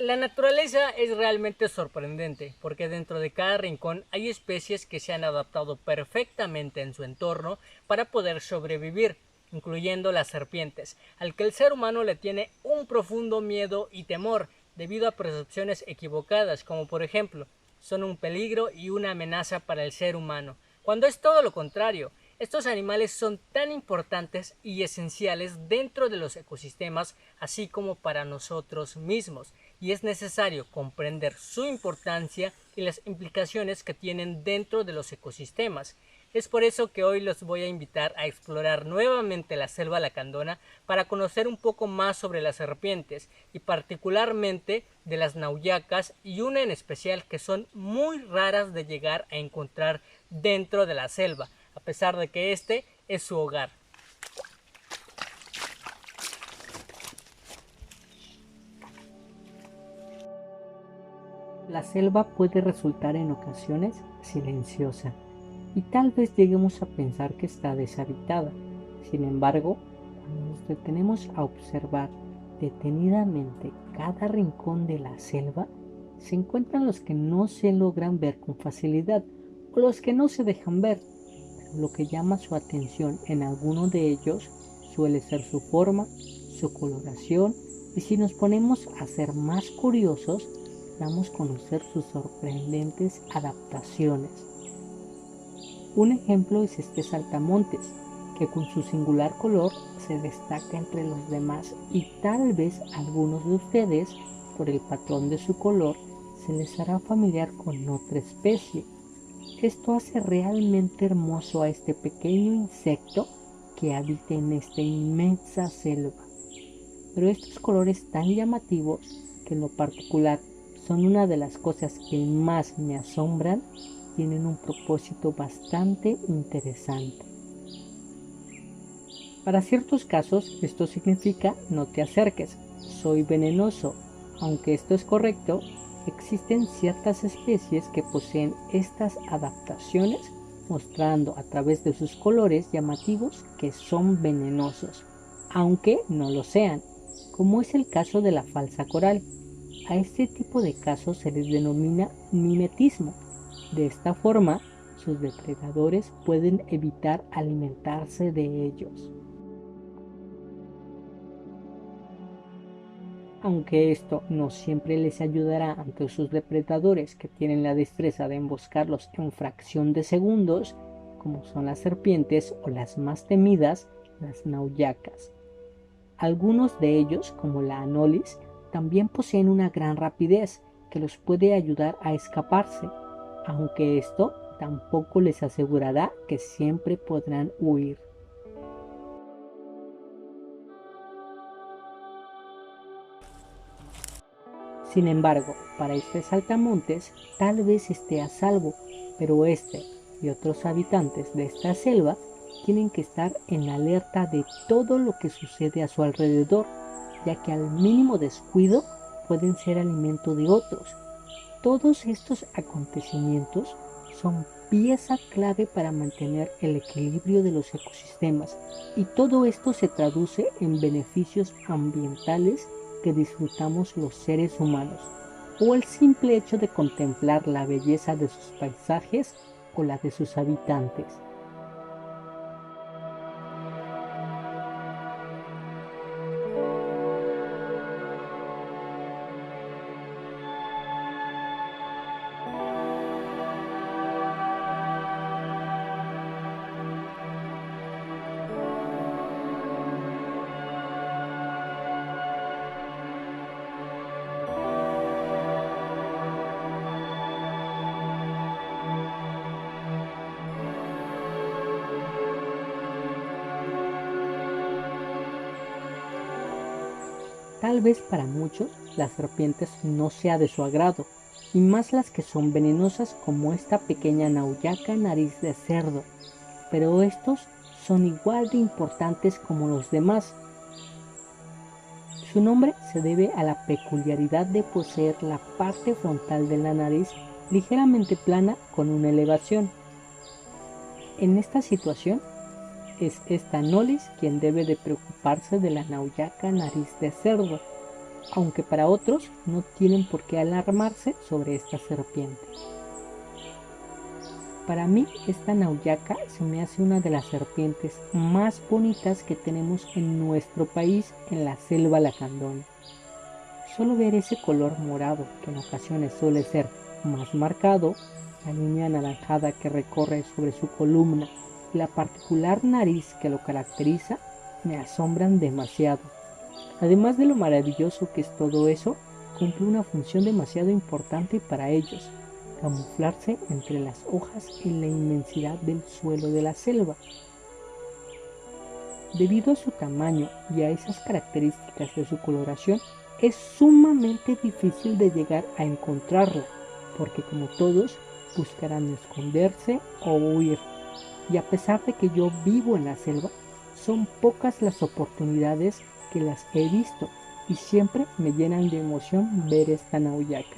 La naturaleza es realmente sorprendente porque dentro de cada rincón hay especies que se han adaptado perfectamente en su entorno para poder sobrevivir, incluyendo las serpientes, al que el ser humano le tiene un profundo miedo y temor debido a percepciones equivocadas, como por ejemplo, son un peligro y una amenaza para el ser humano, cuando es todo lo contrario. Estos animales son tan importantes y esenciales dentro de los ecosistemas, así como para nosotros mismos, y es necesario comprender su importancia y las implicaciones que tienen dentro de los ecosistemas. Es por eso que hoy los voy a invitar a explorar nuevamente la selva lacandona para conocer un poco más sobre las serpientes y particularmente de las nauyacas, y una en especial que son muy raras de llegar a encontrar dentro de la selva, a pesar de que este es su hogar. La selva puede resultar en ocasiones silenciosa y tal vez lleguemos a pensar que está deshabitada. Sin embargo, cuando nos detenemos a observar detenidamente cada rincón de la selva, se encuentran los que no se logran ver con facilidad o los que no se dejan ver, pero lo que llama su atención en alguno de ellos suele ser su forma, su coloración, y si nos ponemos a ser más curiosos, damos a conocer sus sorprendentes adaptaciones. Un ejemplo es este saltamontes, que con su singular color se destaca entre los demás, y tal vez a algunos de ustedes, por el patrón de su color, se les hará familiar con otra especie. Esto hace realmente hermoso a este pequeño insecto que habita en esta inmensa selva. Pero estos colores tan llamativos, que en lo particular son una de las cosas que más me asombran, tienen un propósito bastante interesante. Para ciertos casos esto significa no te acerques, soy venenoso. Aunque esto es correcto, existen ciertas especies que poseen estas adaptaciones, mostrando a través de sus colores llamativos que son venenosos, aunque no lo sean, como es el caso de la falsa coral. A este tipo de casos se les denomina mimetismo. De esta forma, sus depredadores pueden evitar alimentarse de ellos. Aunque esto no siempre les ayudará ante sus depredadores que tienen la destreza de emboscarlos en fracción de segundos, como son las serpientes o las más temidas, las nauyacas. Algunos de ellos, como la anolis, también poseen una gran rapidez que los puede ayudar a escaparse, aunque esto tampoco les asegurará que siempre podrán huir. Sin embargo, para este saltamontes tal vez esté a salvo, pero este y otros habitantes de esta selva tienen que estar en alerta de todo lo que sucede a su alrededor, ya que al mínimo descuido pueden ser alimento de otros. Todos estos acontecimientos son pieza clave para mantener el equilibrio de los ecosistemas, y todo esto se traduce en beneficios ambientales que disfrutamos los seres humanos, o el simple hecho de contemplar la belleza de sus paisajes o la de sus habitantes. Tal vez para muchos las serpientes no sea de su agrado, y más las que son venenosas como esta pequeña nauyaca nariz de cerdo, pero estos son igual de importantes como los demás. Su nombre se debe a la peculiaridad de poseer la parte frontal de la nariz ligeramente plana con una elevación. En esta situación es esta Nolis quien debe de preocuparse de la nauyaca nariz de cerdo. aunque para otros no tienen por qué alarmarse sobre esta serpiente. Para mí, esta nauyaca se me hace una de las serpientes más bonitas que tenemos en nuestro país, en la selva lacandona. Solo ver ese color morado, que en ocasiones suele ser más marcado, la línea anaranjada que recorre sobre su columna y la particular nariz que lo caracteriza, me asombran demasiado. Además de lo maravilloso que es todo eso, cumple una función demasiado importante para ellos: camuflarse entre las hojas en la inmensidad del suelo de la selva. Debido a su tamaño y a esas características de su coloración, es sumamente difícil de llegar a encontrarla, porque como todos, buscarán esconderse o huir. Y a pesar de que yo vivo en la selva, son pocas las oportunidades que las he visto, y siempre me llenan de emoción ver esta nauyaca.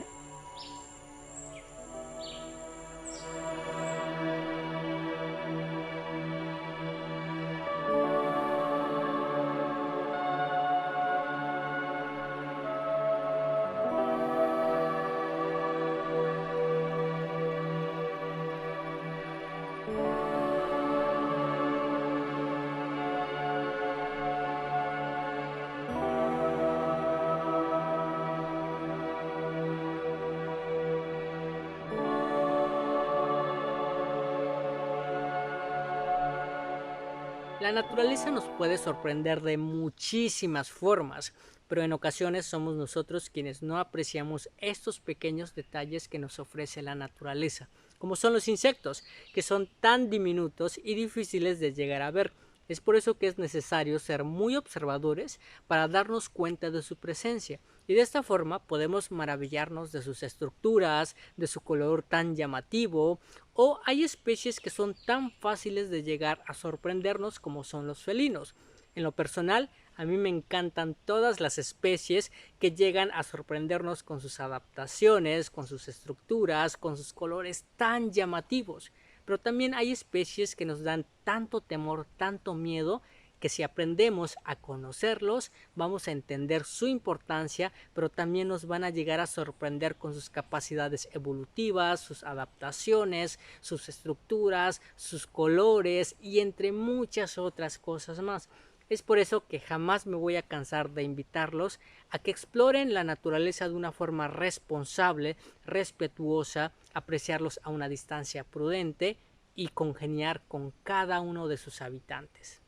La naturaleza nos puede sorprender de muchísimas formas, pero en ocasiones somos nosotros quienes no apreciamos estos pequeños detalles que nos ofrece la naturaleza, como son los insectos, que son tan diminutos y difíciles de llegar a ver. Es por eso que es necesario ser muy observadores para darnos cuenta de su presencia, y de esta forma podemos maravillarnos de sus estructuras, de su color tan llamativo, o hay especies que son tan fáciles de llegar a sorprendernos como son los felinos. En lo personal, a mí me encantan todas las especies que llegan a sorprendernos con sus adaptaciones, con sus estructuras, con sus colores tan llamativos. Pero también hay especies que nos dan tanto temor, tanto miedo, que si aprendemos a conocerlos, vamos a entender su importancia, pero también nos van a llegar a sorprender con sus capacidades evolutivas, sus adaptaciones, sus estructuras, sus colores y entre muchas otras cosas más. Es por eso que jamás me voy a cansar de invitarlos a que exploren la naturaleza de una forma responsable, respetuosa, apreciarlos a una distancia prudente y congeniar con cada uno de sus habitantes.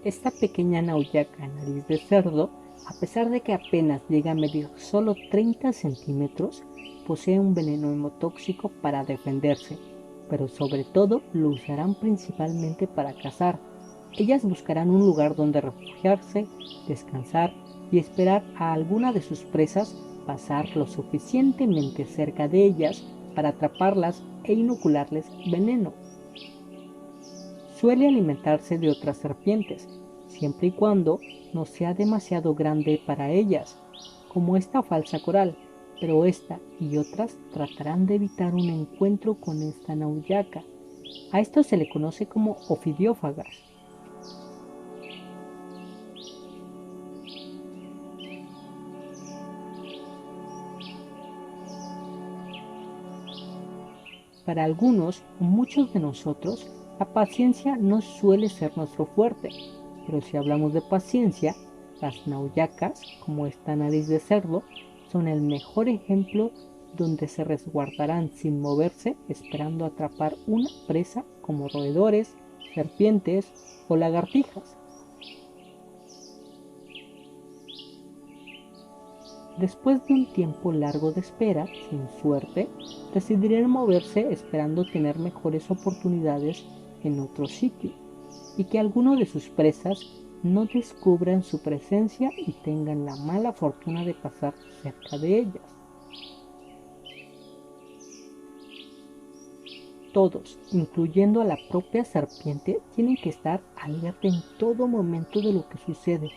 Esta pequeña nauyaca nariz de cerdo, a pesar de que apenas llega a medir solo 30 centímetros, posee un veneno hemotóxico para defenderse, pero sobre todo lo usarán principalmente para cazar. Ellas buscarán un lugar donde refugiarse, descansar y esperar a alguna de sus presas pasar lo suficientemente cerca de ellas para atraparlas e inocularles veneno. Suele alimentarse de otras serpientes, siempre y cuando no sea demasiado grande para ellas, como esta falsa coral, pero esta y otras tratarán de evitar un encuentro con esta nauyaca. A esto se le conoce como ofidiófagas. Para algunos o muchos de nosotros, la paciencia no suele ser nuestro fuerte, pero si hablamos de paciencia, las nauyacas, como esta nariz de cerdo, son el mejor ejemplo, donde se resguardarán sin moverse esperando atrapar una presa como roedores, serpientes o lagartijas. Después de un tiempo largo de espera, sin suerte, decidirán moverse esperando tener mejores oportunidades en otro sitio, y que alguno de sus presas no descubran su presencia y tengan la mala fortuna de pasar cerca de ellas. Todos, incluyendo a la propia serpiente, tienen que estar alerta en todo momento de lo que sucede,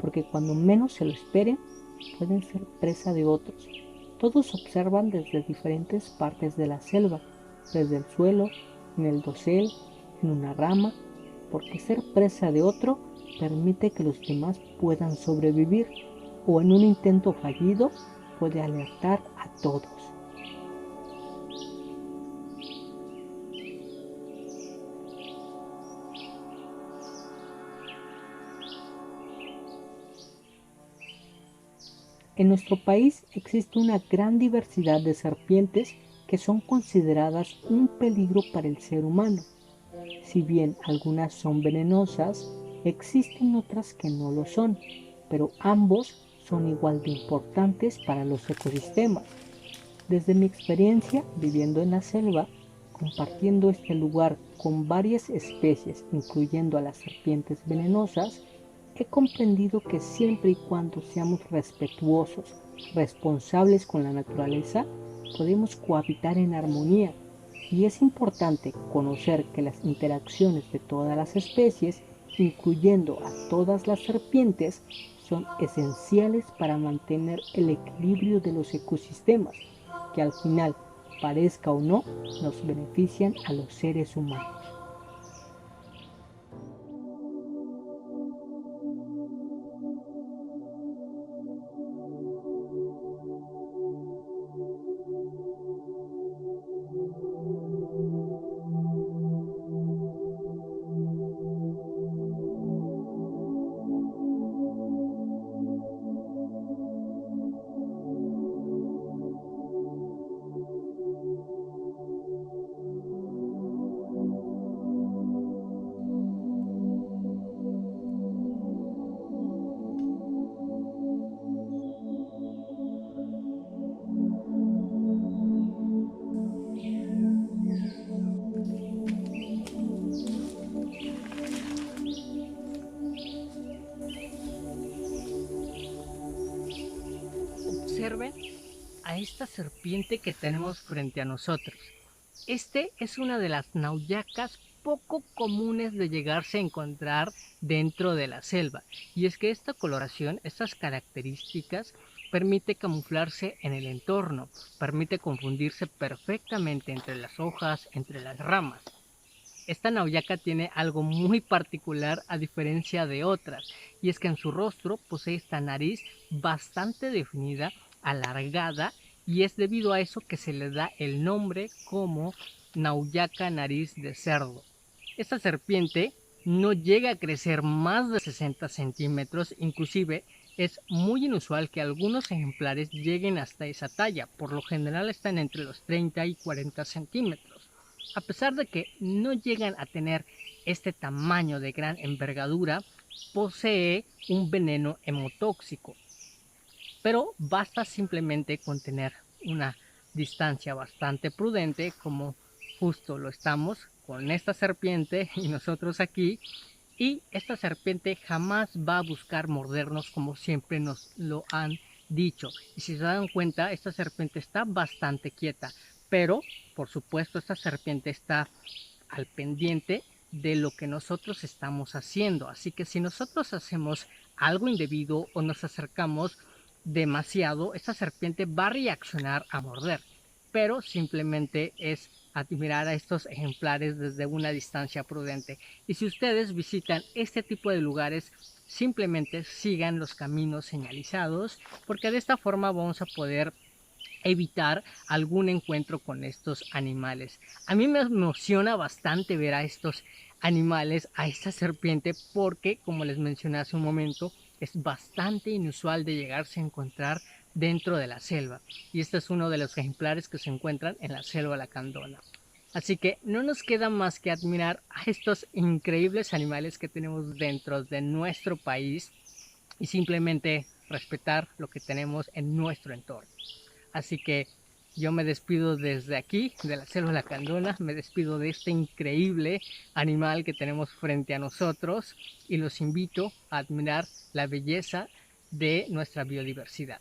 porque cuando menos se lo esperen, pueden ser presa de otros. Todos observan desde diferentes partes de la selva, desde el suelo, en el dosel, en una rama porque ser presa de otro permite que los demás puedan sobrevivir, o en un intento fallido puede alertar a todos. En nuestro país existe una gran diversidad de serpientes que son consideradas un peligro para el ser humano. Si bien algunas son venenosas, existen otras que no lo son, pero ambos son igual de importantes para los ecosistemas. Desde mi experiencia viviendo en la selva, compartiendo este lugar con varias especies, incluyendo a las serpientes venenosas, he comprendido que siempre y cuando seamos respetuosos, responsables con la naturaleza, podemos cohabitar en armonía. Y es importante conocer que las interacciones de todas las especies, incluyendo a todas las serpientes, son esenciales para mantener el equilibrio de los ecosistemas, que al final, parezca o no, nos benefician a los seres humanos. Observen a esta serpiente que tenemos frente a nosotros. Este es una de las nauyacas poco comunes de llegarse a encontrar dentro de la selva, y es que esta coloración, estas características, permite camuflarse en el entorno, permite confundirse perfectamente entre las hojas, entre las ramas. Esta nauyaca tiene algo muy particular a diferencia de otras, y es que en su rostro posee esta nariz bastante definida, alargada, y es debido a eso que se le da el nombre como nauyaca nariz de cerdo. Esta serpiente no llega a crecer más de 60 centímetros, inclusive es muy inusual que algunos ejemplares lleguen hasta esa talla, por lo general están entre los 30 y 40 centímetros. A pesar de que no llegan a tener este tamaño de gran envergadura, posee un veneno hemotóxico, pero basta simplemente con tener una distancia bastante prudente, como justo lo estamos con esta serpiente y nosotros aquí, y esta serpiente jamás va a buscar mordernos como siempre nos lo han dicho. Y si se dan cuenta, esta serpiente está bastante quieta, pero por supuesto esta serpiente está al pendiente de lo que nosotros estamos haciendo. Así que si nosotros hacemos algo indebido o nos acercamos demasiado, esta serpiente va a reaccionar a morder, pero simplemente es admirar a estos ejemplares desde una distancia prudente. Y si ustedes visitan este tipo de lugares, simplemente sigan los caminos señalizados, porque de esta forma vamos a poder evitar algún encuentro con estos animales. A mí me emociona bastante ver a estos animales, a esta serpiente, porque como les mencioné hace un momento, es bastante inusual de llegarse a encontrar dentro de la selva, y este es uno de los ejemplares que se encuentran en la selva lacandona. Así que no nos queda más que admirar a estos increíbles animales que tenemos dentro de nuestro país y simplemente respetar lo que tenemos en nuestro entorno. Así que yo me despido desde aquí, de la selva lacandona, me despido de este increíble animal que tenemos frente a nosotros y los invito a admirar la belleza de nuestra biodiversidad.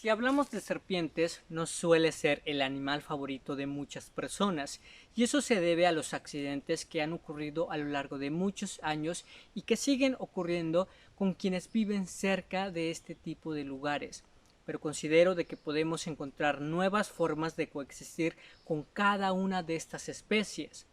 Si hablamos de serpientes, no suele ser el animal favorito de muchas personas, y eso se debe a los accidentes que han ocurrido a lo largo de muchos años y que siguen ocurriendo con quienes viven cerca de este tipo de lugares. Pero considero de que podemos encontrar nuevas formas de coexistir con cada una de estas especies.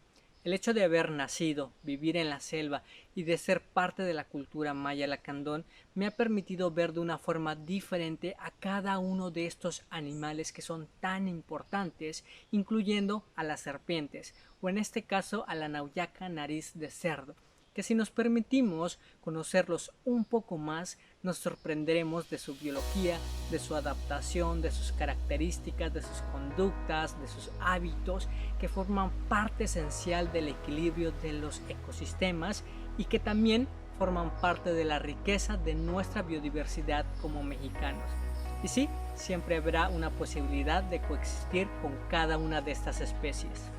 El hecho de haber nacido, vivir en la selva y de ser parte de la cultura maya lacandón me ha permitido ver de una forma diferente a cada uno de estos animales que son tan importantes, incluyendo a las serpientes, o en este caso a la nauyaca nariz de cerdo, que si nos permitimos conocerlos un poco más, nos sorprenderemos de su biología, de su adaptación, de sus características, de sus conductas, de sus hábitos, que forman parte esencial del equilibrio de los ecosistemas y que también forman parte de la riqueza de nuestra biodiversidad como mexicanos. Y sí, siempre habrá una posibilidad de coexistir con cada una de estas especies.